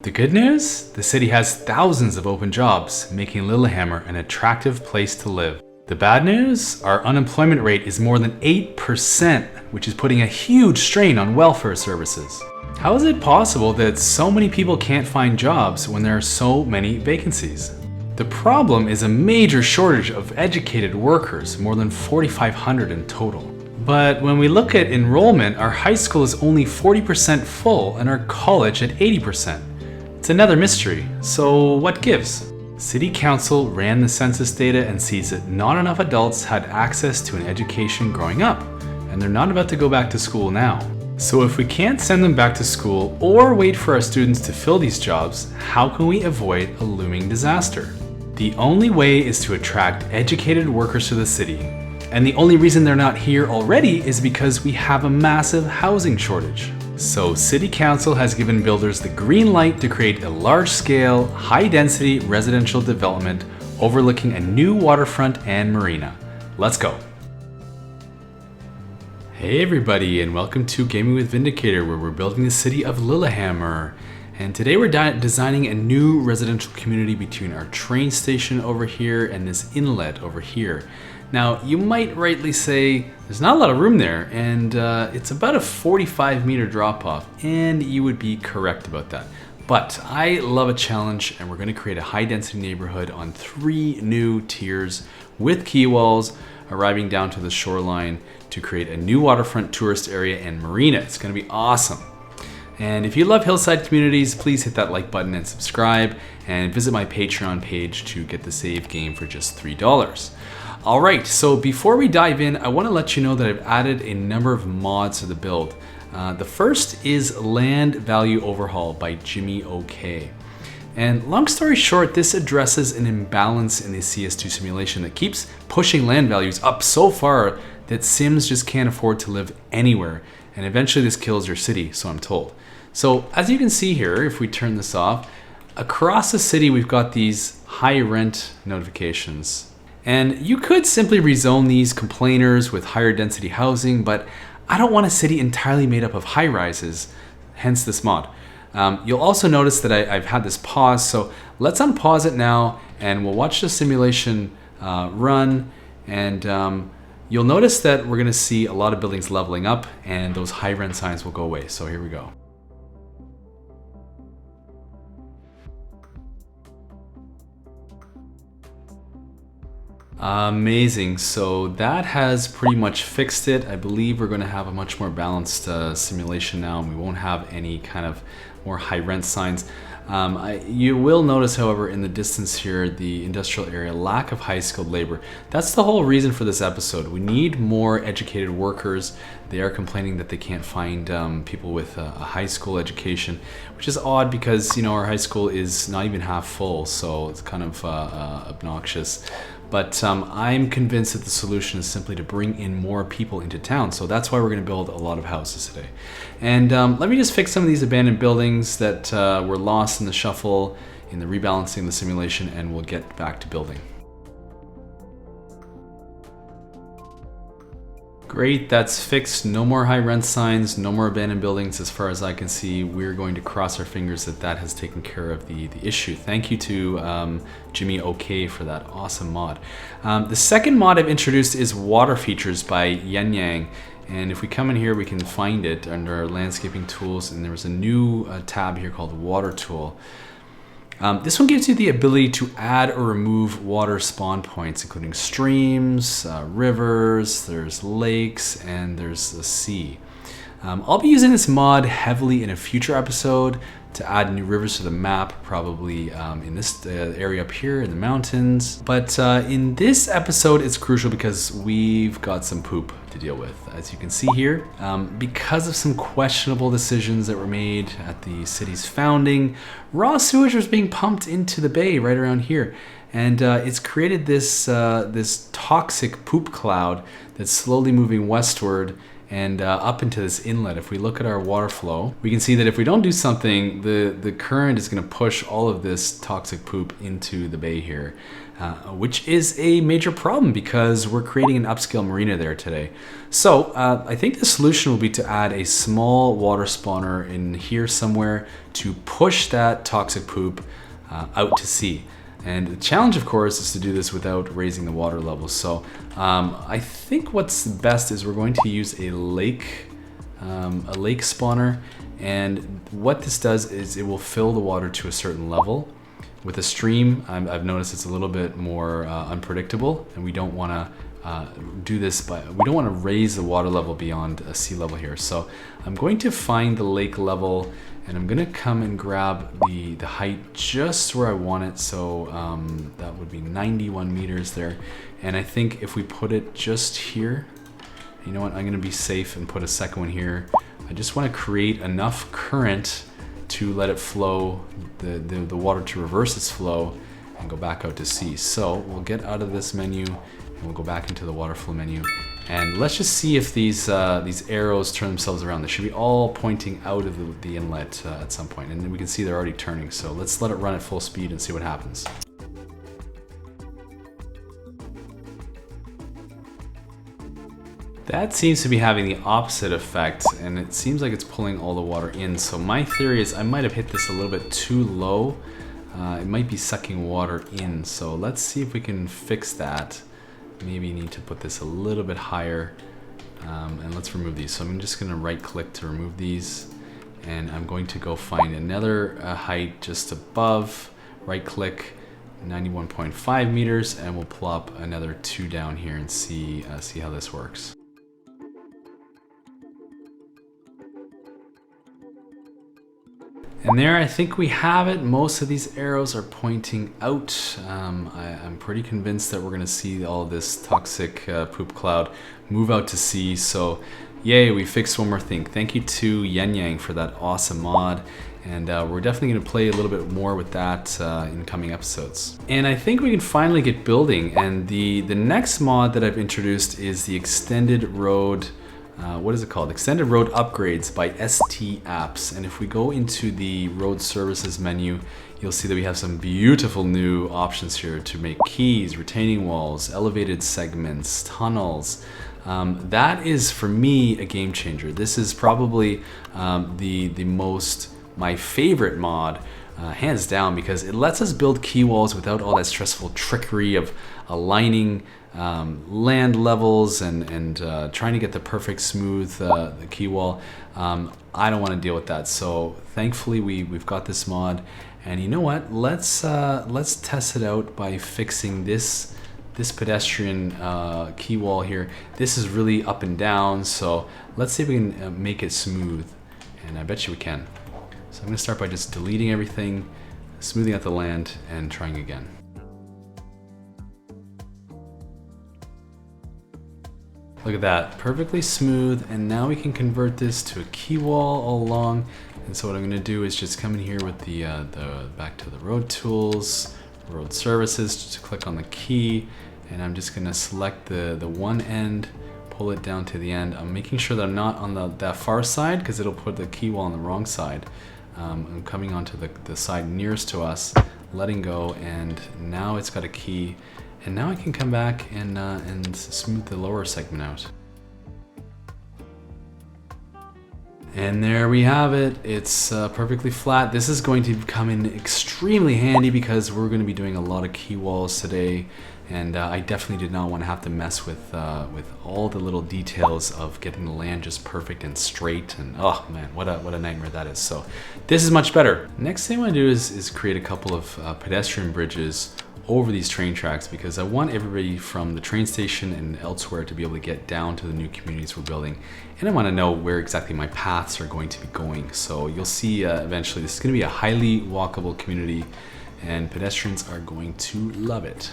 The good news? The city has thousands of open jobs, making Lillehammer an attractive place to live. The bad news? Our unemployment rate is more than 8%, which is putting a huge strain on welfare services. How is it possible that so many people can't find jobs when there are so many vacancies? The problem is a major shortage of educated workers, more than 4,500 in total. But when we look at enrollment, our high school is only 40% full and our college at 80%. It's another mystery, so what gives? City Council ran the census data and sees that not enough adults had access to an education growing up, and they're not about to go back to school now. So if we can't send them back to school or wait for our students to fill these jobs, how can we avoid a looming disaster? The only way is to attract educated workers to the city. And the only reason they're not here already is because we have a massive housing shortage. So City Council has given builders the green light to create a large-scale, high-density residential development overlooking a new waterfront and marina. Let's go. Hey everybody, and welcome to Gaming with Vindicator, where we're building the city of Lillehammer. And today we're designing a new residential community between our train station over here and this inlet over here. Now, you might rightly say there's not a lot of room there, and it's about a 45-meter drop-off, and you would be correct about that. But I love a challenge, and we're going to create a high-density neighborhood on 3 new tiers with quay walls arriving down to the shoreline to create a new waterfront tourist area and marina. It's going to be awesome. And if you love hillside communities, please hit that like button and subscribe, and visit my Patreon page to get the save game for just $3. All right, so before we dive in, I want to let you know that I've added a number of mods to the build. The first is Land Value Overhaul by Jimmy OK. And long story short, this addresses an imbalance in the CS2 simulation that keeps pushing land values up so far that Sims just can't afford to live anywhere. And eventually this kills your city, so I'm told. So as you can see here, if we turn this off, across the city we've got these high rent notifications. And you could simply rezone these complainers with higher density housing, but I don't want a city entirely made up of high rises, hence this mod. You'll also notice that I've had this pause, so let's unpause it now and we'll watch the simulation run, and you'll notice that we're gonna see a lot of buildings leveling up and those high rent signs will go away. So here we go. Amazing, so that has pretty much fixed it. I believe we're going to have a much more balanced simulation now, and we won't have any kind of more high rent signs. You will notice, however, in the distance here, the industrial area, lack of high skilled labor. That's the whole reason for this episode. We need more educated workers. They are complaining that they can't find people with a high school education, which is odd because, you know, our high school is not even half full, so it's kind of obnoxious. But I'm convinced that the solution is simply to bring in more people into town. So that's why we're going to build a lot of houses today. And let me just fix some of these abandoned buildings that were lost in the shuffle, in the rebalancing of the simulation, and we'll get back to building. Great, that's fixed. No more high rent signs, no more abandoned buildings as far as I can see. We're going to cross our fingers that that has taken care of the issue. Thank you to Jimmy OK for that awesome mod. The second mod I've introduced is Water Features by Yen Yang. And if we come in here, we can find it under our landscaping tools, and there was a new tab here called Water Tool. This one gives you the ability to add or remove water spawn points, including streams, rivers, there's lakes, and there's the sea. I'll be using this mod heavily in a future episode to add new rivers to the map, probably in this area up here in the mountains. But in this episode, it's crucial because we've got some poop to deal with. As you can see here, because of some questionable decisions that were made at the city's founding, raw sewage was being pumped into the bay right around here. And it's created this, this toxic poop cloud that's slowly moving westward and up into this inlet. If we look at our water flow, we can see that if we don't do something, the current is going to push all of this toxic poop into the bay here, which is a major problem because we're creating an upscale marina there today. So I think the solution will be to add a small water spawner in here somewhere to push that toxic poop out to sea. And the challenge, of course, is to do this without raising the water level. So I think what's best is we're going to use a lake spawner. And what this does is it will fill the water to a certain level. With a stream, I've noticed it's a little bit more unpredictable, and we don't want to do this, but we don't want to raise the water level beyond sea level here. So I'm going to find the lake level, and I'm gonna come and grab the height just where I want it. So that would be 91 meters there. And I think if we put it just here, you know what, I'm gonna be safe and put a second one here. I just wanna create enough current to let it flow, the water to reverse its flow and go back out to sea. So we'll get out of this menu and we'll go back into the water flow menu. And let's just see if these arrows turn themselves around. They should be all pointing out of the inlet at some point. And then we can see they're already turning. So let's let it run at full speed and see what happens. That seems to be having the opposite effect, and it seems like it's pulling all the water in. So my theory is I might have hit this a little bit too low. It might be sucking water in. So let's see if we can fix that. Maybe you need to put this a little bit higher, and let's remove these. So I'm just gonna right click to remove these, and I'm going to go find another height just above, right click, 91.5 meters, and we'll plop another 2 down here and see how this works. And there, I think we have it. Most of these arrows are pointing out. I'm pretty convinced that we're gonna see all of this toxic poop cloud move out to sea. So yay, we fixed one more thing. Thank you to Yen Yang for that awesome mod. And we're definitely gonna play a little bit more with that in coming episodes. And I think we can finally get building. And the next mod that I've introduced is the extended road, what is it called? Extended Road Upgrades by ST Apps. And if we go into the road services menu, you'll see that we have some beautiful new options here to make quays, retaining walls, elevated segments, tunnels. That is, for me, a game changer. This is probably my favorite mod, hands down, because it lets us build quay walls without all that stressful trickery of aligning land levels and trying to get the perfect smooth the quay wall. I don't want to deal with that. So thankfully we've got this mod, and you know what? Let's test it out by fixing this pedestrian quay wall here. This is really up and down, so let's see if we can make it smooth, and I bet you we can. So I'm gonna start by just deleting everything, smoothing out the land, and trying again. Look at that, perfectly smooth, and now we can convert this to a quay wall all along. And so what I'm gonna do is just come in here with the back to the road tools, road services, just to click on the key, and I'm just gonna select the one end, pull it down to the end. I'm making sure that I'm not on that far side, because it'll put the quay wall on the wrong side. I'm coming onto the side nearest to us, letting go, and now it's got a key. And now I can come back and smooth the lower segment out. And there we have it. It's perfectly flat. This is going to come in extremely handy because we're going to be doing a lot of quay walls today. And I definitely did not want to have to mess with all the little details of getting the land just perfect and straight. And oh man, what a nightmare that is. So this is much better. Next thing I want to do is create a couple of pedestrian bridges over these train tracks, because I want everybody from the train station and elsewhere to be able to get down to the new communities we're building. And I want to know where exactly my paths are going to be going. So you'll see eventually this is going to be a highly walkable community, and pedestrians are going to love it.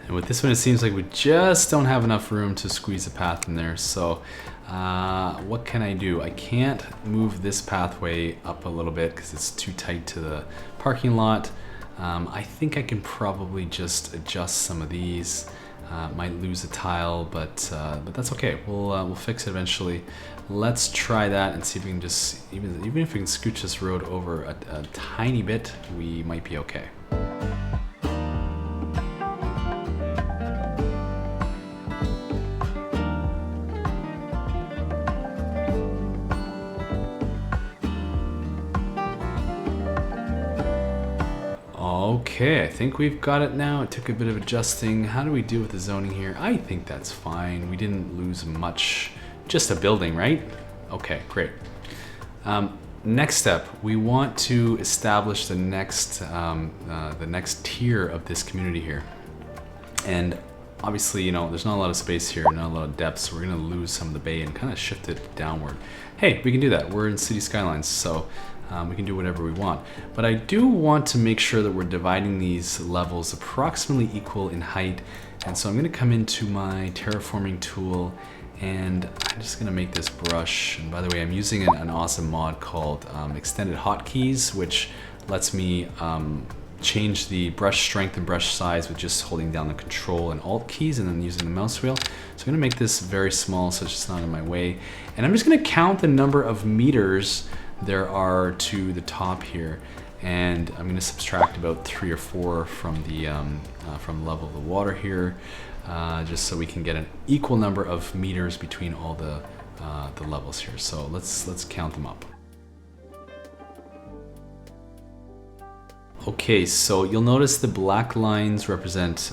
With this one, it seems like we just don't have enough room to squeeze a path in there. So What can I do? I can't move this pathway up a little bit because it's too tight to the parking lot. I think I can probably just adjust some of these. Might lose a tile, but that's okay. We'll fix it eventually. Let's try that and see if we can just, even if we can scooch this road over a tiny bit, we might be okay. Okay, I think we've got it now. It took a bit of adjusting. How do we do with the zoning here? I think that's fine. We didn't lose much. Just a building, right? Okay, great. Next step, we want to establish the next tier of this community here. And obviously, you know, there's not a lot of space here, not a lot of depth, so we're gonna lose some of the bay and kind of shift it downward. Hey, we can do that. We're in City Skylines, so we can do whatever we want. But I do want to make sure that we're dividing these levels approximately equal in height. And so I'm gonna come into my terraforming tool and I'm just gonna make this brush. And by the way, I'm using an awesome mod called Extended Hotkeys, which lets me change the brush strength and brush size with just holding down the Control and Alt keys and then using the mouse wheel. So I'm gonna make this very small so it's just not in my way. And I'm just gonna count the number of meters there are to the top here, and I'm going to subtract about 3 or 4 from the level of the water here, just so we can get an equal number of meters between all the levels here. So let's count them up. Okay, so you'll notice the black lines represent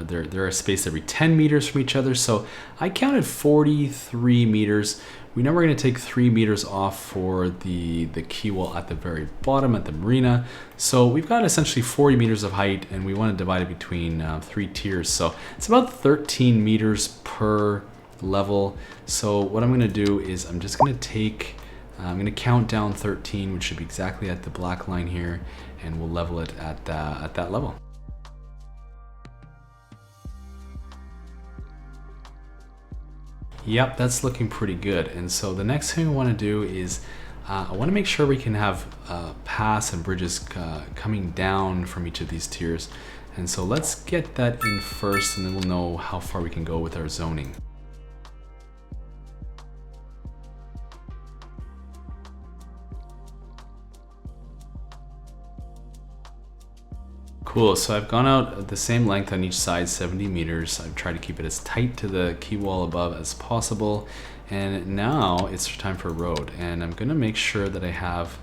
they're spaced every 10 meters from each other. So I counted 43 meters. We know we're going to take 3 meters off for the quay wall at the very bottom at the marina. So we've got essentially 40 meters of height, and we want to divide it between 3 tiers. So it's about 13 meters per level. So what I'm going to do is I'm just going to I'm going to count down 13, which should be exactly at the black line here, and we'll level it at that level. Yep, that's looking pretty good. And so the next thing I want to do is I want to make sure we can have paths and bridges coming down from each of these tiers. And so let's get that in first, and then we'll know how far we can go with our zoning. Cool, so I've gone out the same length on each side, 70 meters. I've tried to keep it as tight to the quay wall above as possible. And now it's time for a road. And I'm gonna make sure that I have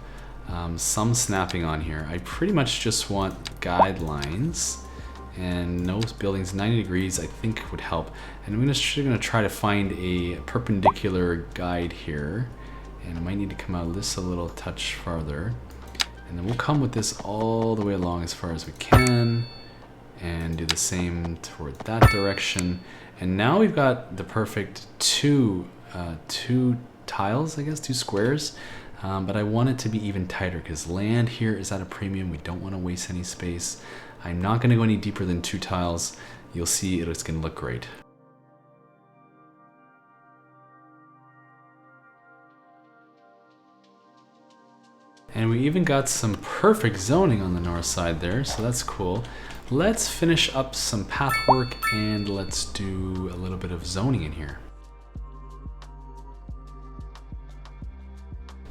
some snapping on here. I pretty much just want guidelines, and no buildings 90 degrees I think would help. And I'm gonna try to find a perpendicular guide here. And I might need to come out just a little touch farther. And then we'll come with this all the way along as far as we can and do the same toward that direction. And now we've got the perfect two tiles, I guess, 2 squares. But I want it to be even tighter because land here is at a premium. We don't want to waste any space. I'm not going to go any deeper than 2 tiles. You'll see it's going to look great. And we even got some perfect zoning on the north side there, so that's cool. Let's finish up some path work and let's do a little bit of zoning in here.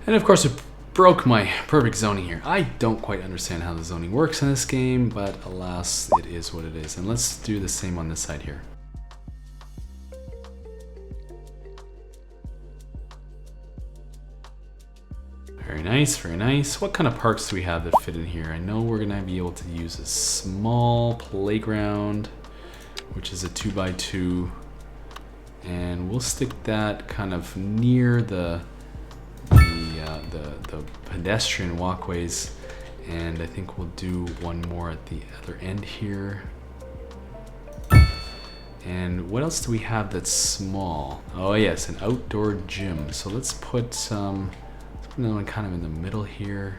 And of course, it broke my perfect zoning here. I don't quite understand how the zoning works in this game, but alas, it is what it is. And let's do the same on this side here. Very nice, very nice. What kind of parks do we have that fit in here? I know we're gonna be able to use a small playground, which is a 2x2, and we'll stick that kind of near the pedestrian walkways, and I think we'll do one more at the other end here. And what else do we have that's small? Oh yes, an outdoor gym. So let's put another one kind of in the middle here.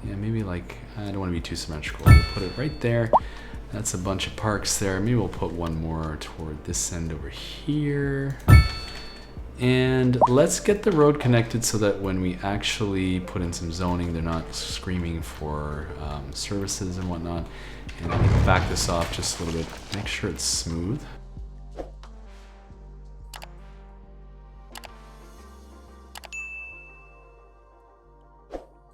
Yeah, maybe like, I don't want to be too symmetrical. We'll put it right there. That's a bunch of parks there. Maybe we'll put one more toward this end over here. And let's get the road connected so that when we actually put in some zoning, they're not screaming for services and whatnot. And I'm gonna back this off just a little bit, make sure it's smooth.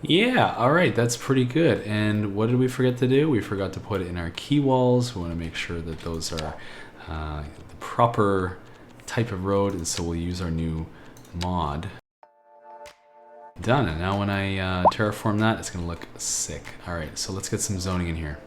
Yeah, all right, that's pretty good. And what did we forget to do? We forgot to put in our key walls. We want to make sure that those are the proper type of road, and so we'll use our new mod. Done, and now when I terraform that, it's gonna look sick. All right, so let's get some zoning in here.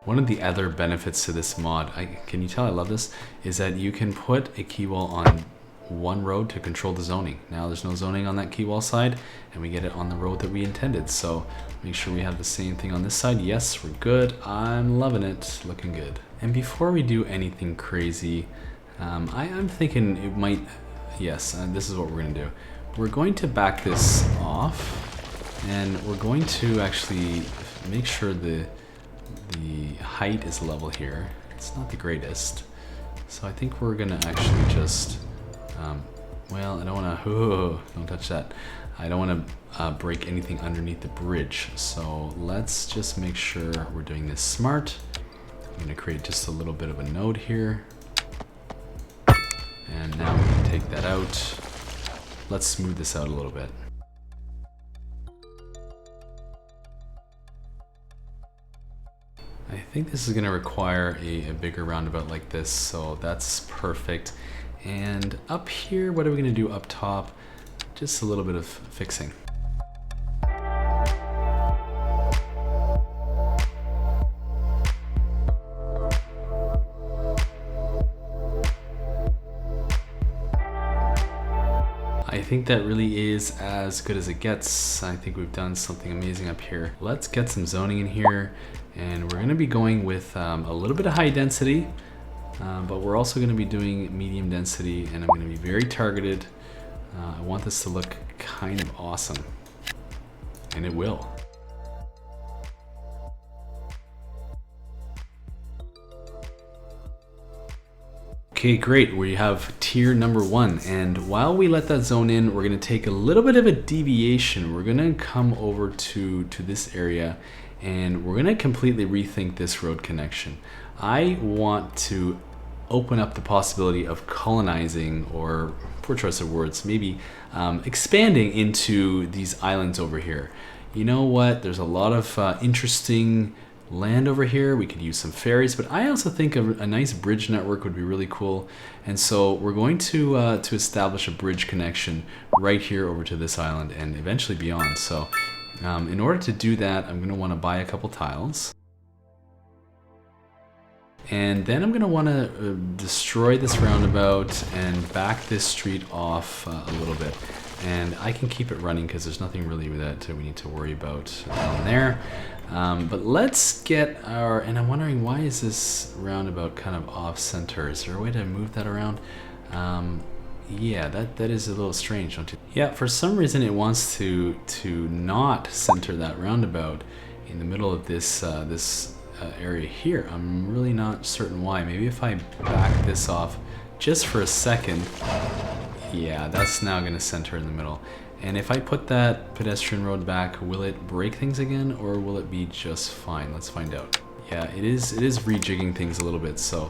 One of the other benefits to this mod, can you tell I love this, is that you can put a key wall on one road to control the zoning. Now there's no zoning on that key wall side, and we get it on the road that we intended. So make sure we have the same thing on this side. Yes, we're good. I'm loving it, looking good. And before we do anything crazy, I'm thinking it might, yes, this is what we're gonna do. We're going to back this off, and we're going to actually make sure the height is level here. It's not the greatest. So I think we're gonna actually just, well, I don't wanna, don't touch that. I don't wanna break anything underneath the bridge. So let's just make sure we're doing this smart. I'm gonna create just a little bit of a node here. And now we can take that out. Let's smooth this out a little bit. I think this is gonna require a bigger roundabout like this, so that's perfect. And up here, what are we gonna do up top? Just a little bit of fixing. I think that really is as good as it gets. I think we've done something amazing up here. Let's get some zoning in here, and we're gonna be going with a little bit of high density, but we're also gonna be doing medium density, and I'm gonna be very targeted. I want this to look kind of awesome, and it will. Okay, great. We have tier number 1, and while we let that zone in, we're gonna take a little bit of a deviation. We're gonna come over to this area, and we're gonna completely rethink this road connection. I want to open up the possibility of colonizing, or poor choice of words, maybe expanding into these islands over here. You know what? There's a lot of interesting land over here. We could use some ferries, but I also think a nice bridge network would be really cool. And so we're going to establish a bridge connection right here over to this island and eventually beyond. So in order to do that, I'm going to want to buy a couple tiles. And then I'm going to want to destroy this roundabout and back this street off a little bit. And I can keep it running because there's nothing really that we need to worry about down there. But let's get our, and I'm wondering, why is this roundabout kind of off center? Is there a way to move that around? Yeah, that is a little strange, don't you? Yeah, for some reason it wants to not center that roundabout in the middle of this area here. I'm really not certain why. Maybe if I back this off just for a second, yeah, that's now gonna center in the middle. And if I put that pedestrian road back, will it break things again, or will it be just fine? Let's find out. Yeah, it is rejigging things a little bit. So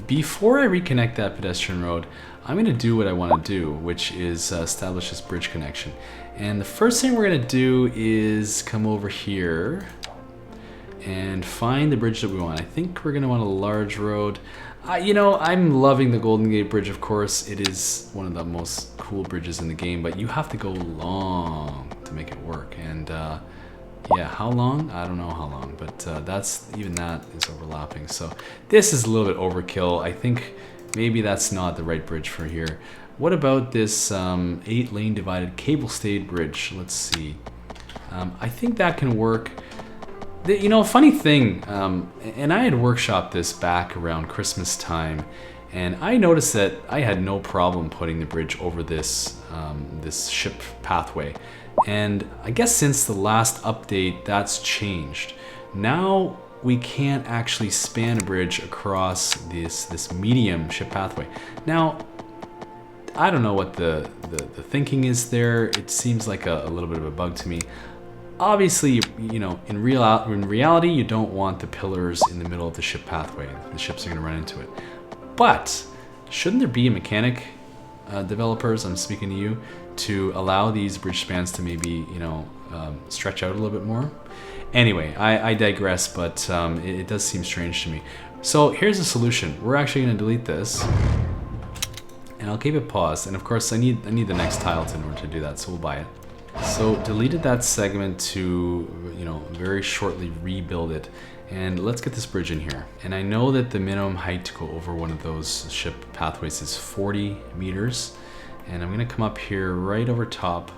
before I reconnect that pedestrian road, I'm gonna do what I wanna do, which is establish this bridge connection. And the first thing we're gonna do is come over here and find the bridge that we want. I think we're gonna want a large road. You know, I'm loving the Golden Gate Bridge, of course. It is one of the most cool bridges in the game, but you have to go long to make it work. And yeah, how long? I don't know how long, but even that is overlapping. So this is a little bit overkill. I think maybe that's not the right bridge for here. What about this 8-lane divided cable-stayed bridge? Let's see. I think that can work. You know, funny thing, and I had workshopped this back around Christmas time, and I noticed that I had no problem putting the bridge over this this ship pathway. And I guess since the last update, that's changed. Now we can't actually span a bridge across this medium ship pathway. Now, I don't know what the thinking is there. It seems like a little bit of a bug to me. Obviously, you know, in reality, you don't want the pillars in the middle of the ship pathway. The ships are going to run into it. But shouldn't there be a mechanic, developers, I'm speaking to you, to allow these bridge spans to maybe, you know, stretch out a little bit more? Anyway, I digress, but it does seem strange to me. So here's the solution. We're actually going to delete this, and I'll keep it paused. And of course, I need the next tile in order to do that, so we'll buy it. So deleted that segment to, you know, very shortly rebuild it. And let's get this bridge in here. And I know that the minimum height to go over one of those ship pathways is 40 meters. And I'm gonna come up here right over top,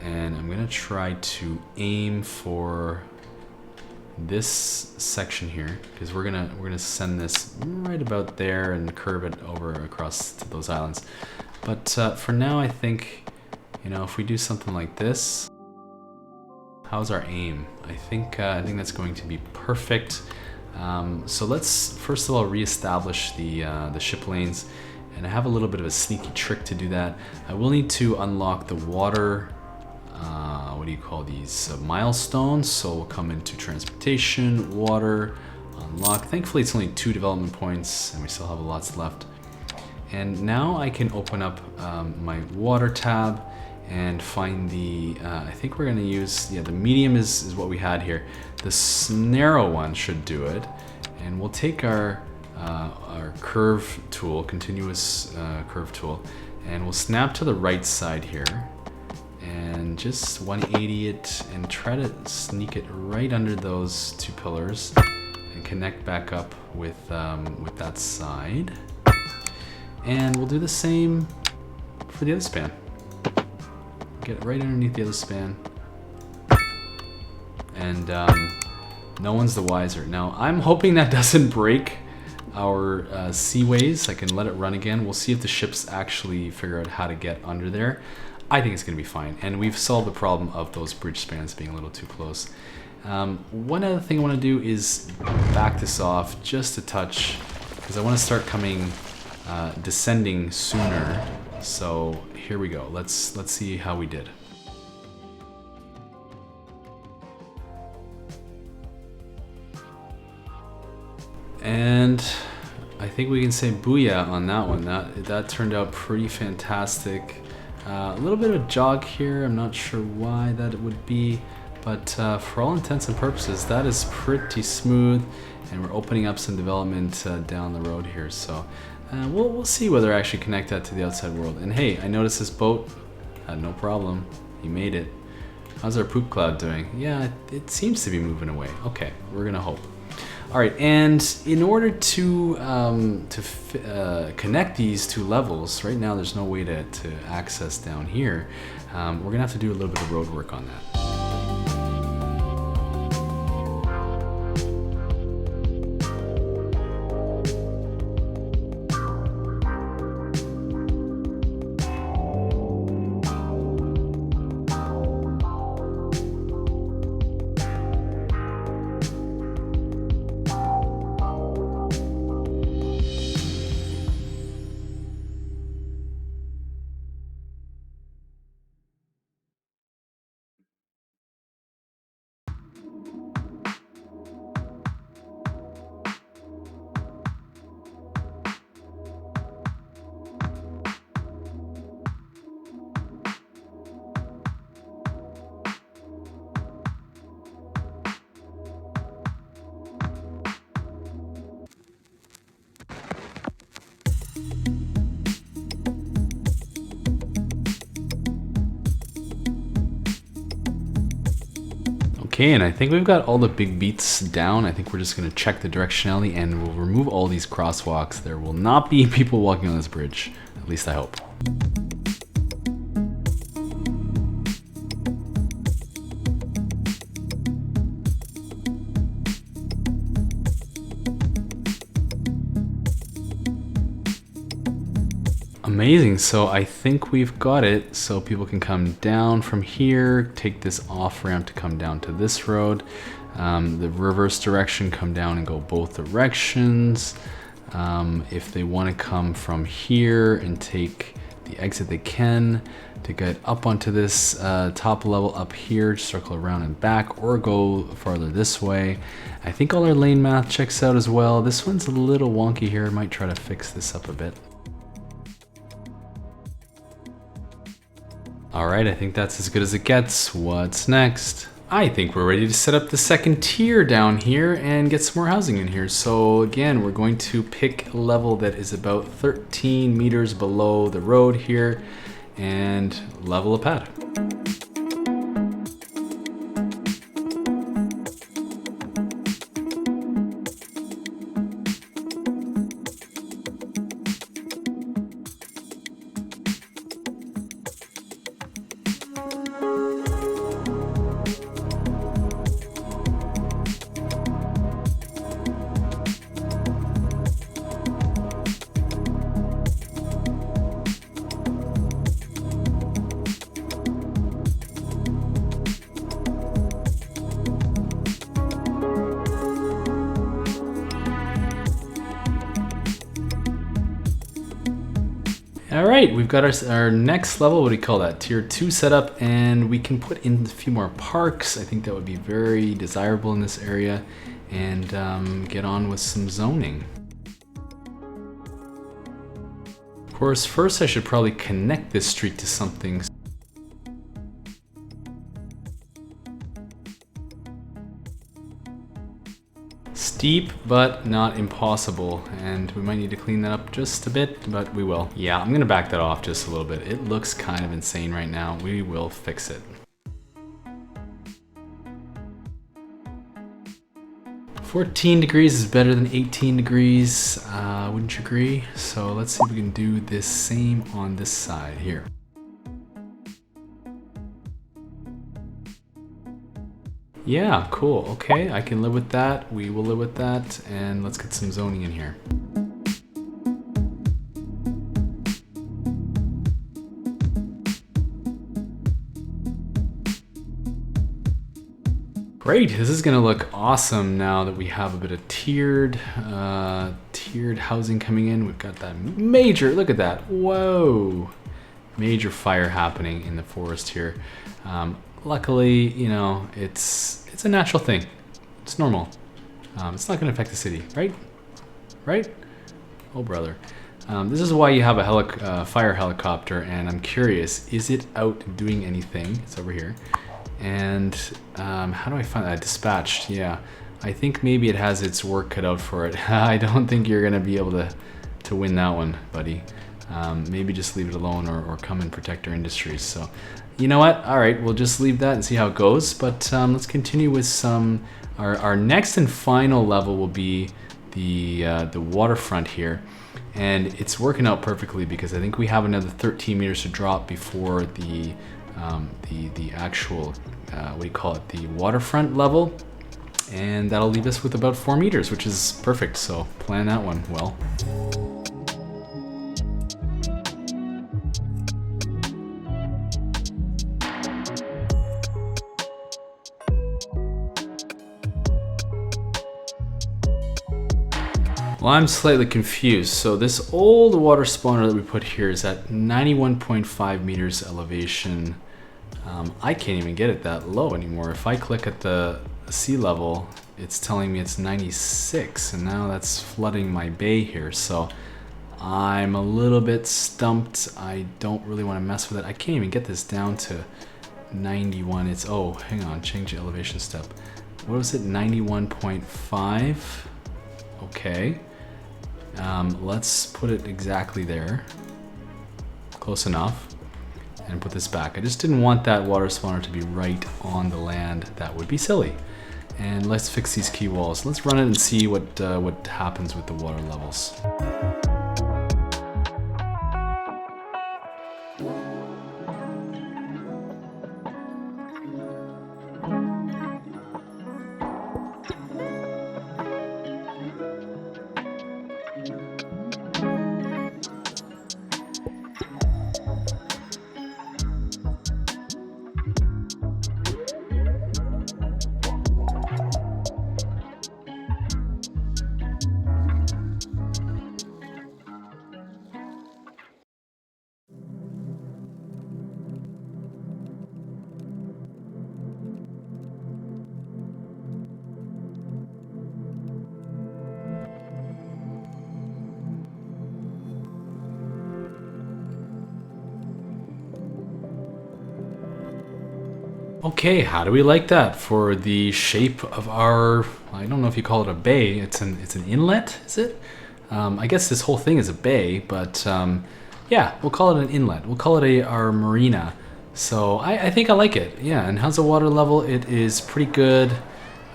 and I'm gonna try to aim for this section here, because we're gonna send this right about there and curve it over across to those islands. But for now, I think, you know, if we do something like this, how's our aim? I think that's going to be perfect. So let's first of all reestablish the ship lanes, and I have a little bit of a sneaky trick to do that. I will need to unlock the water, what do you call these, milestones. So we'll come into transportation, water, unlock. Thankfully it's only 2 development points and we still have lots left. And now I can open up my water tab and find the, I think we're gonna use, yeah, the medium is what we had here. This narrow one should do it. And we'll take our curve tool, continuous curve tool, and we'll snap to the right side here and just 180 it and try to sneak it right under those 2 pillars and connect back up with that side. And we'll do the same for the other span. Get it right underneath the other span. And no one's the wiser. Now, I'm hoping that doesn't break our seaways. I can let it run again. We'll see if the ships actually figure out how to get under there. I think it's gonna be fine. And we've solved the problem of those bridge spans being a little too close. One other thing I wanna do is back this off just a touch, because I wanna start coming, descending sooner. So here we go. Let's see how we did. And I think we can say booyah on that one. That turned out pretty fantastic. A little bit of a jog here. I'm not sure why that would be, but for all intents and purposes, that is pretty smooth. And we're opening up some development down the road here. So we'll see whether I actually connect that to the outside world. And hey, I noticed this boat had no problem. He made it. How's our poop cloud doing? Yeah, it seems to be moving away. Okay, we're gonna hope. All right, and in order to connect these 2 levels, right now there's no way to access down here. We're gonna have to do a little bit of road work on that. Okay, and I think we've got all the big beats down. I think we're just gonna check the directionality and we'll remove all these crosswalks. There will not be people walking on this bridge, at least I hope. Amazing, so I think we've got it. So people can come down from here, take this off ramp to come down to this road. The reverse direction, come down and go both directions. If they want to come from here and take the exit, they can. To get up onto this top level up here, circle around and back, or go farther this way. I think all our lane math checks out as well. This one's a little wonky here. I might try to fix this up a bit. All right, I think that's as good as it gets. What's next? I think we're ready to set up the second tier down here and get some more housing in here. So again, we're going to pick a level that is about 13 meters below the road here and level a pad. All right, we've got our next level, what do you call that? Tier 2 setup, and we can put in a few more parks. I think that would be very desirable in this area, and get on with some zoning. Of course, first I should probably connect this street to something. Steep, but not impossible, and we might need to clean that up just a bit, but we will. Yeah, I'm gonna back that off just a little bit. It looks kind of insane right now. We will fix it. 14 degrees is better than 18 degrees, wouldn't you agree? So let's see if we can do this same on this side here. Yeah, cool. Okay, I can live with that. We will live with that. And let's get some zoning in here. Great, this is gonna look awesome now that we have a bit of tiered housing coming in. We've got that major, look at that, whoa. Major fire happening in the forest here. Luckily, you know, it's a natural thing. It's normal. It's not going to affect the city, right? Right? Oh, brother. This is why you have a fire helicopter, and I'm curious, is it out doing anything? It's over here. And how do I find that? Dispatched, yeah. I think maybe it has its work cut out for it. I don't think you're going to be able to win that one, buddy. Maybe just leave it alone or come and protect our industries. So, you know what? All right, we'll just leave that and see how it goes. But let's continue with some. Our next and final level will be the waterfront here, and it's working out perfectly because I think we have another 13 meters to drop before the actual what do you call it? The waterfront level, and that'll leave us with about 4 meters, which is perfect. So plan that one well. Well, I'm slightly confused. So this old water spawner that we put here is at 91.5 meters elevation. I can't even get it that low anymore. If I click at the sea level, it's telling me it's 96, and now that's flooding my bay here. So I'm a little bit stumped. I don't really want to mess with it. I can't even get this down to 91. It's, oh, hang on, change the elevation step. What was it, 91.5? Okay. Let's put it exactly there. Close enough. And put this back. I just didn't want that water spawner to be right on the land. That would be silly. And let's fix these key walls. Let's run it and see what happens with the water levels. Okay, how do we like that for the shape of our, I don't know if you call it a bay, it's an inlet, is it? I guess this whole thing is a bay, but yeah, we'll call it an inlet. We'll call it our marina. So I think I like it, yeah. And how's the water level? It is pretty good.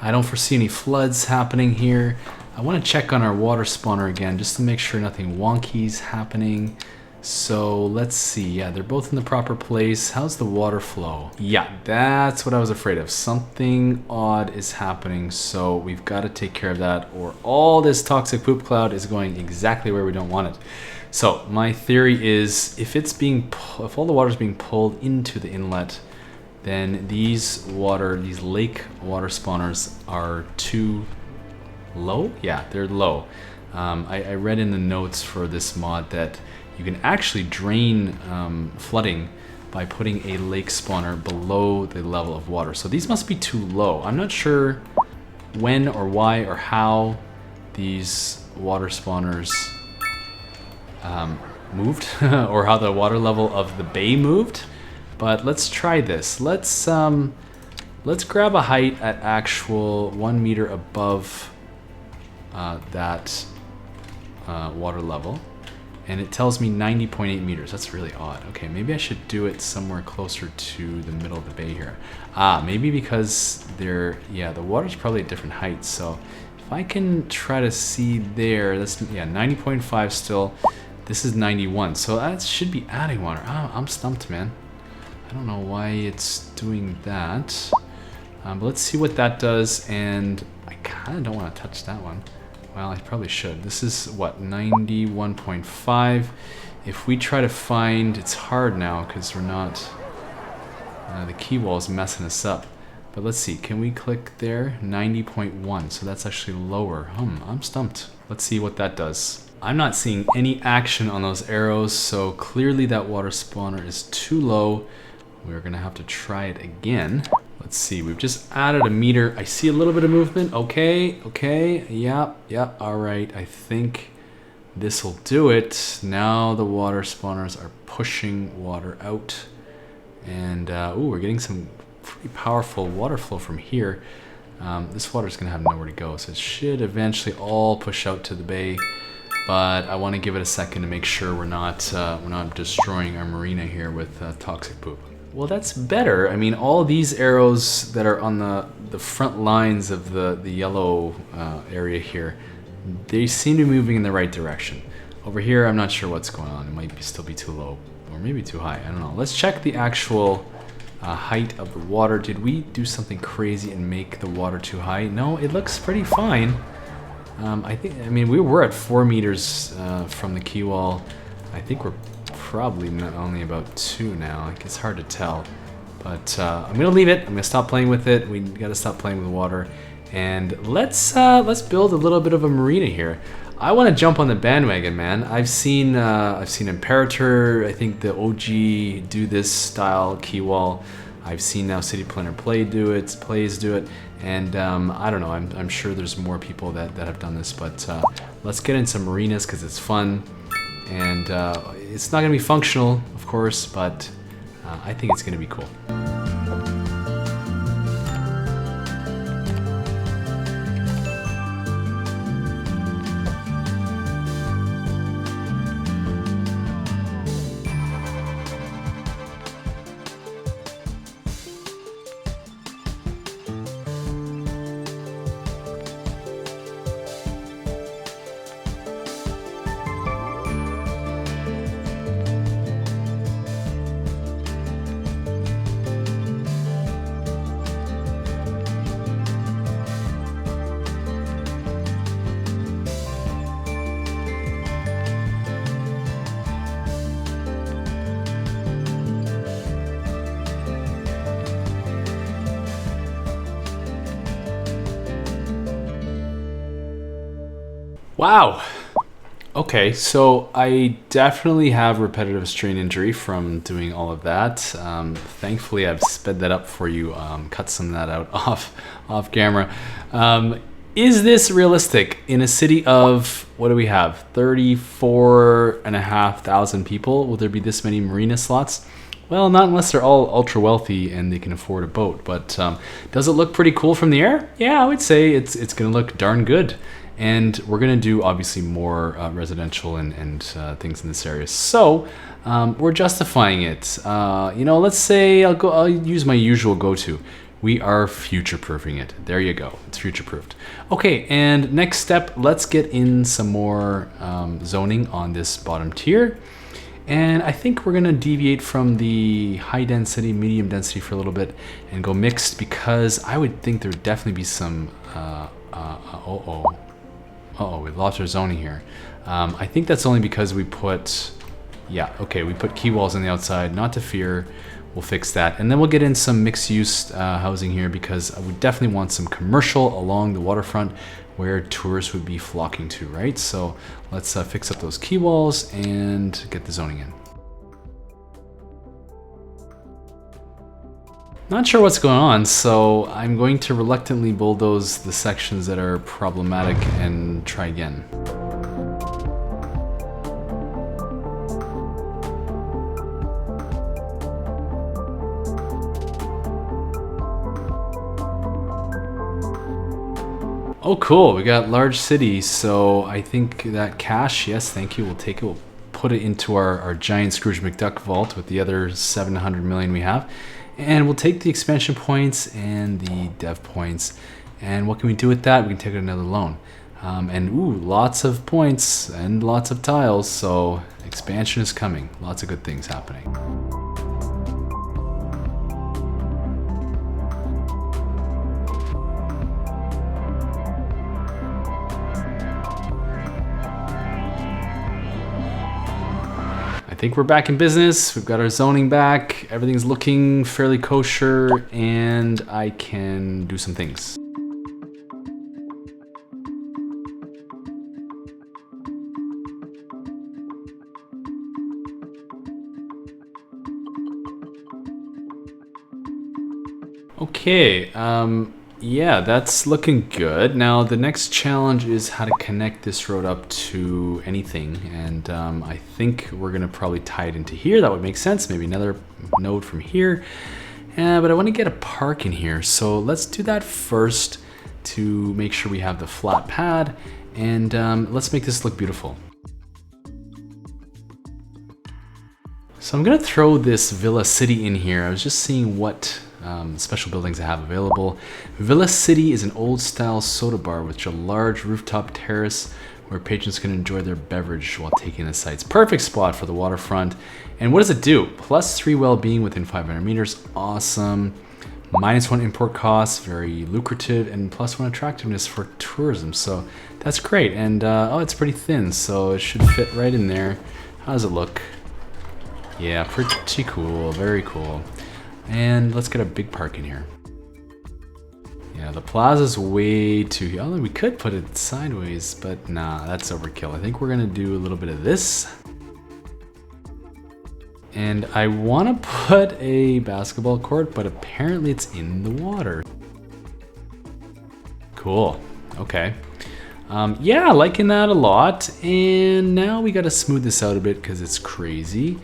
I don't foresee any floods happening here. I want to check on our water spawner again, just to make sure nothing wonky's happening. So let's see, yeah, they're both in the proper place. How's the water flow? Yeah, that's what I was afraid of. Something odd is happening, so we've got to take care of that, or all this toxic poop cloud is going exactly where we don't want it. So my theory is, if all the water is being pulled into the inlet, then these lake water spawners are too low. Yeah, they're low. I read in the notes for this mod that you can actually drain flooding by putting a lake spawner below the level of water. So these must be too low. I'm not sure when or why or how these water spawners moved or how the water level of the bay moved. But let's try this. Let's grab a height at actual 1 meter above that water level. And it tells me 90.8 meters. That's really odd. Okay, maybe I should do it somewhere closer to the middle of the bay here. Maybe because the water's probably at different heights. So if I can try to see there, that's, yeah, 90.5 still. This is 91, so that should be adding water. I'm stumped, man. I don't know why it's doing that. But let's see what that does, and I kind of don't want to touch that one. Well, I probably should. This is, what, 91.5. If we try to find, it's hard now because we're not, the key wall is messing us up. But let's see, can we click there? 90.1, so that's actually lower. I'm stumped. Let's see what that does. I'm not seeing any action on those arrows, so clearly that water spawner is too low. We're gonna have to try it again. Let's see, we've just added a meter. I see a little bit of movement. Okay, yep, all right. I think this will do it. Now the water spawners are pushing water out. And, ooh, we're getting some pretty powerful water flow from here. This water's gonna have nowhere to go, so it should eventually all push out to the bay. But I want to give it a second to make sure we're not destroying our marina here with toxic poop. Well, that's better. I mean, all these arrows that are on the front lines of the yellow area here, they seem to be moving in the right direction. Over here, I'm not sure what's going on. It might still be too low, or maybe too high. I don't know. Let's check the actual height of the water. Did we do something crazy and make the water too high? No, it looks pretty fine. I mean, we were at 4 meters from the key wall. I think we're probably only about 2 now. Like, it's hard to tell. But I'm gonna leave it. I'm gonna stop playing with it. We gotta stop playing with water. And let's build a little bit of a marina here. I want to jump on the bandwagon, man. I've seen Imperator, I think the OG do this style key wall. I've seen now City Planner Plays do it, and I don't know. I'm sure there's more people that have done this, but let's get in some marinas because it's fun, and it's not gonna be functional, of course, but I think it's gonna be cool. Wow. Okay, so I definitely have repetitive strain injury from doing all of that. Thankfully, I've sped that up for you, cut some of that out off camera. Is this realistic in a city of, what do we have, 34,500 people? Will there be this many marina slots? Well, not unless they're all ultra wealthy and they can afford a boat. But does it look pretty cool from the air? Yeah, I would say it's going to look darn good. And we're going to do obviously more residential and things in this area. So we're justifying it. Let's say I'll use my usual go-to. We are future-proofing it. There you go. It's future-proofed. Okay, and next step, let's get in some more zoning on this bottom tier. And I think we're gonna deviate from the high density, medium density for a little bit and go mixed, because I would think there would definitely be some, we lost our zoning here. I think that's only because we put, we put key walls on the outside, not to fear. We'll fix that. And then we'll get in some mixed use housing here, because we definitely want some commercial along the waterfront where tourists would be flocking to, right? So let's fix up those key walls and get the zoning in. Not sure what's going on, so I'm going to reluctantly bulldoze the sections that are problematic and try again. Oh, cool. We got large cities. So I think that cash, yes, thank you. We'll take it. We'll put it into our giant Scrooge McDuck vault with the other 700 million we have. And we'll take the expansion points and the dev points. And what can we do with that? We can take another loan. Lots of points and lots of tiles. So expansion is coming. Lots of good things happening. I think we're back in business. We've got our zoning back. Everything's looking fairly kosher, and I can do some things. Okay, yeah, that's looking good. Now the next challenge is how to connect this road up to anything, and I think we're gonna probably tie it into here. That would make sense. Maybe another node from here, but I want to get a park in here, so let's do that first to make sure we have the flat pad, and let's make this look beautiful. So I'm gonna throw this Villa City in here. I was just seeing what special buildings I have available. Villa City is an old style soda bar with a large rooftop terrace where patrons can enjoy their beverage while taking the sights. Perfect spot for the waterfront. And what does it do? +3 well-being within 500 meters. Awesome. -1 import costs, very lucrative, and +1 attractiveness for tourism. So that's great. And it's pretty thin, so it should fit right in there. How does it look? Yeah, pretty cool. Very cool. And let's get a big park in here. Yeah, the plaza's way too... Although we could put it sideways, but nah, that's overkill. I think we're gonna do a little bit of this. And I wanna put a basketball court, but apparently it's in the water. Cool, okay. Yeah, liking that a lot. And now we gotta smooth this out a bit because it's crazy.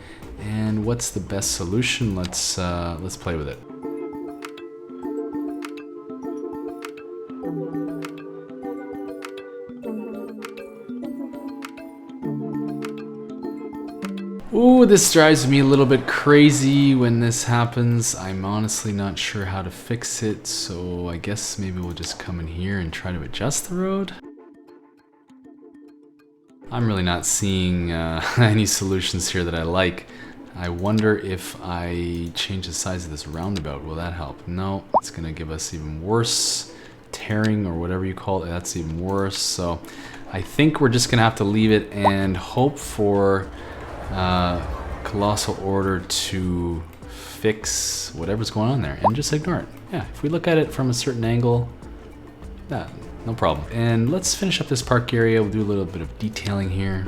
And what's the best solution? Let's play with it. Ooh, this drives me a little bit crazy when this happens. I'm honestly not sure how to fix it, so I guess maybe we'll just come in here and try to adjust the road. I'm really not seeing any solutions here that I like. I wonder if I change the size of this roundabout, will that help? No, it's gonna give us even worse tearing, or whatever you call it. That's even worse. So I think we're just gonna have to leave it and hope for colossal order to fix whatever's going on there, and just ignore it. Yeah, if we look at it from a certain angle, yeah, no problem. And let's finish up this park area. We'll do a little bit of detailing here.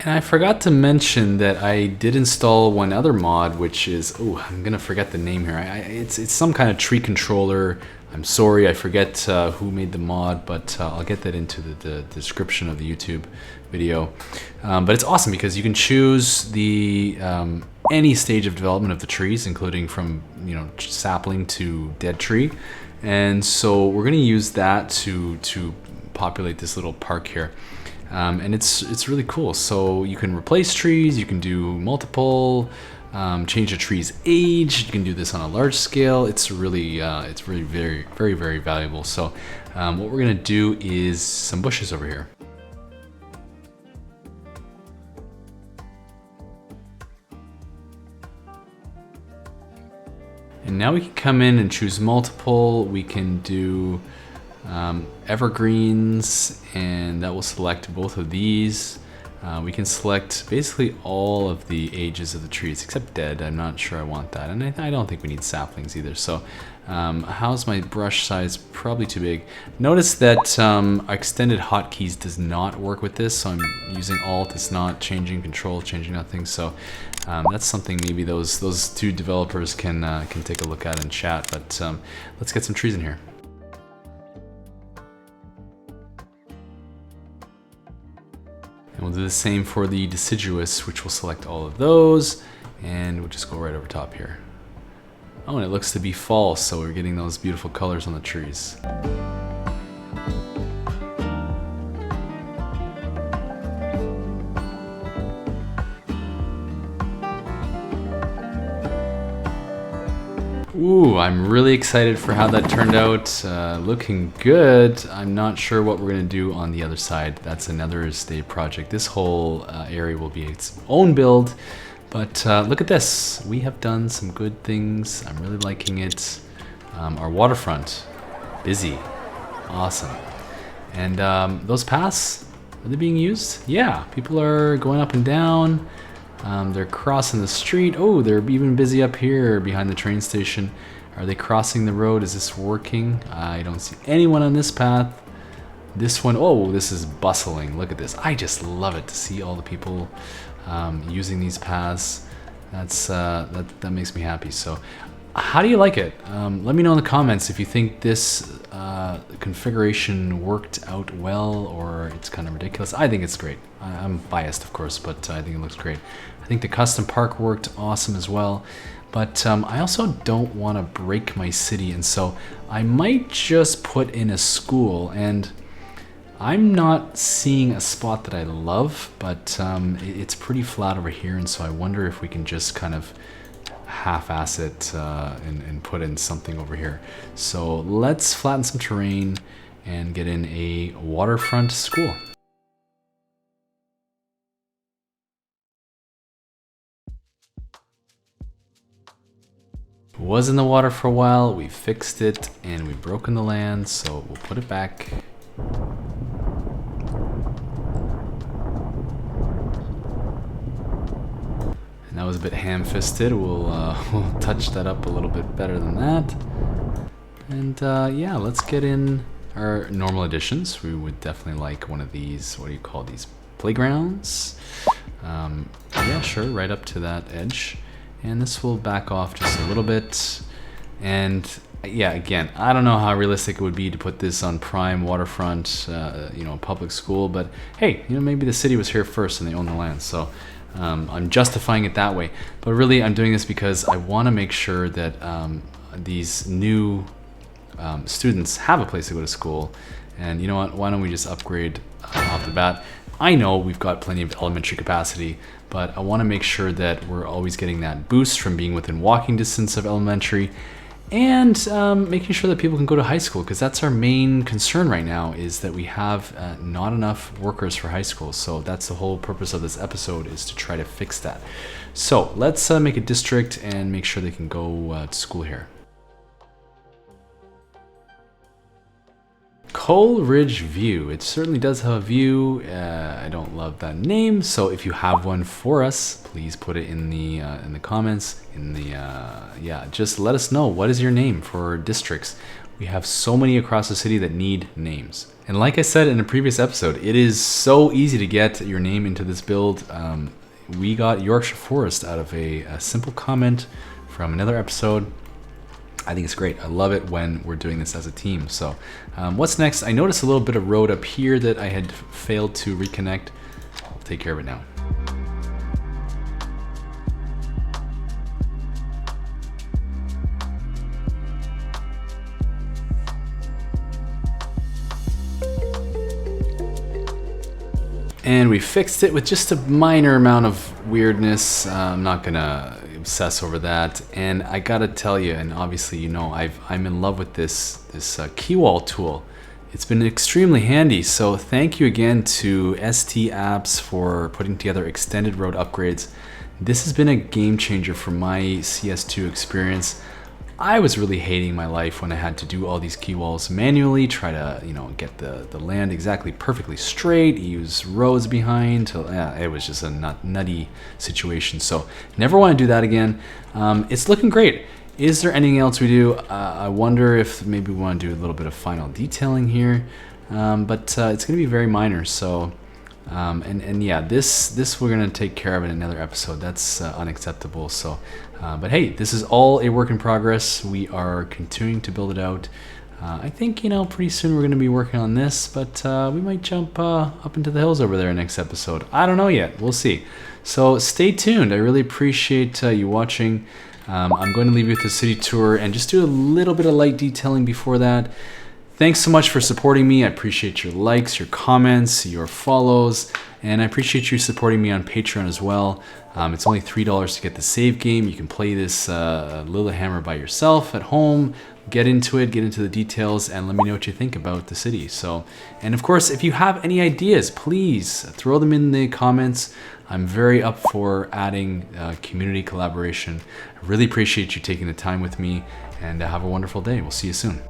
And I forgot to mention that I did install one other mod, which is, oh, I'm gonna forget the name here. It's some kind of tree controller. I'm sorry, I forget who made the mod, but I'll get that into the description of the YouTube video. But it's awesome because you can choose the any stage of development of the trees, including from sapling to dead tree. And so we're gonna use that to populate this little park here. And it's really cool. So you can replace trees, you can do multiple, change a tree's age. You can do this on a large scale. It's really very, very, very valuable. So what we're gonna do is some bushes over here. And now we can come in and choose multiple. We can do evergreens, and that will select both of these. We can select basically all of the ages of the trees except dead. I'm not sure I want that, and I don't think we need saplings either. So how's my brush size? Probably too big. Notice that extended hotkeys does not work with this, so I'm using Alt. It's not changing, Control changing nothing. So that's something maybe those two developers can take a look at and chat. But let's get some trees in here. And we'll do the same for the deciduous, which will select all of those, and we'll just go right over top here. Oh, and it looks to be fall, so we're getting those beautiful colors on the trees. Ooh, I'm really excited for how that turned out. Looking good. I'm not sure what we're gonna do on the other side. That's another state project. This whole area will be its own build, but look at this. We have done some good things. I'm really liking it. Our waterfront, busy, awesome. And those paths, are they being used? Yeah, people are going up and down. They're crossing the street. Oh, they're even busy up here behind the train station. Are they crossing the road? Is this working? I don't see anyone on this path. This one, oh, this is bustling. Look at this. I just love it to see all the people using these paths. That makes me happy. So how do you like it? Let me know in the comments if you think this configuration worked out well or it's kind of ridiculous. I think it's great. I'm biased, of course, but I think it looks great. I think the custom park worked awesome as well. But I also don't want to break my city, and so I might just put in a school. And I'm not seeing a spot that I love, but it's pretty flat over here, and so I wonder if we can just kind of half-ass it and put in something over here. So let's flatten some terrain and get in a waterfront school. Was in the water for a while, we fixed it, and we've broken the land, so we'll put it back. And that was a bit ham-fisted. We'll touch that up a little bit better than that. And yeah, let's get in our normal additions. We would definitely like one of these, what do you call these, playgrounds? Yeah, sure, right up to that edge. And this will back off just a little bit. And yeah, again, I don't know how realistic it would be to put this on prime waterfront, public school, but hey, maybe the city was here first and they own the land. So I'm justifying it that way. But really, I'm doing this because I want to make sure that these new students have a place to go to school. And you know what, why don't we just upgrade off the bat? I know we've got plenty of elementary capacity, but I want to make sure that we're always getting that boost from being within walking distance of elementary, and making sure that people can go to high school, because that's our main concern right now, is that we have not enough workers for high school. So that's the whole purpose of this episode, is to try to fix that. So let's make a district and make sure they can go to school here. Coleridge View. It certainly does have a view. I don't love that name, so if you have one for us, please put it in the comments. Yeah, just let us know, what is your name for districts. We have so many across the city that need names. And like I said in a previous episode, it is so easy to get your name into this build. We got Yorkshire Forest out of a simple comment from another episode. I think it's great. I love it when we're doing this as a team. So what's next? I noticed a little bit of road up here that I had failed to reconnect. I'll take care of it now. And we fixed it with just a minor amount of weirdness. I'm not gonna obsess over that. And I gotta tell you, and obviously you know, I'm in love with this key wall tool. It's been extremely handy. So thank you again to ST Apps for putting together extended road upgrades. This has been a game changer for my CS2 experience. I was really hating my life when I had to do all these key walls manually, try to, you know, get the land exactly perfectly straight, use roads behind. It was just a nutty situation. So never want to do that again. It's looking great. Is there anything else we do? I wonder if maybe we want to do a little bit of final detailing here, but it's going to be very minor. So, and yeah, this we're going to take care of in another episode. That's unacceptable. So. But hey, this is all a work in progress. We are continuing to build it out. I think, you know, pretty soon we're going to be working on this, but we might jump up into the hills over there next episode. I don't know yet. We'll see. So stay tuned. I really appreciate you watching. I'm going to leave you with the city tour and just do a little bit of light detailing before that. Thanks so much for supporting me. I appreciate your likes, your comments, your follows, and I appreciate you supporting me on Patreon as well. It's only $3 to get the save game. You can play this Lillehammer by yourself at home, get into it, get into the details, and let me know what you think about the city. So, and of course, if you have any ideas, please throw them in the comments. I'm very up for adding community collaboration. I really appreciate you taking the time with me, and have a wonderful day. We'll see you soon.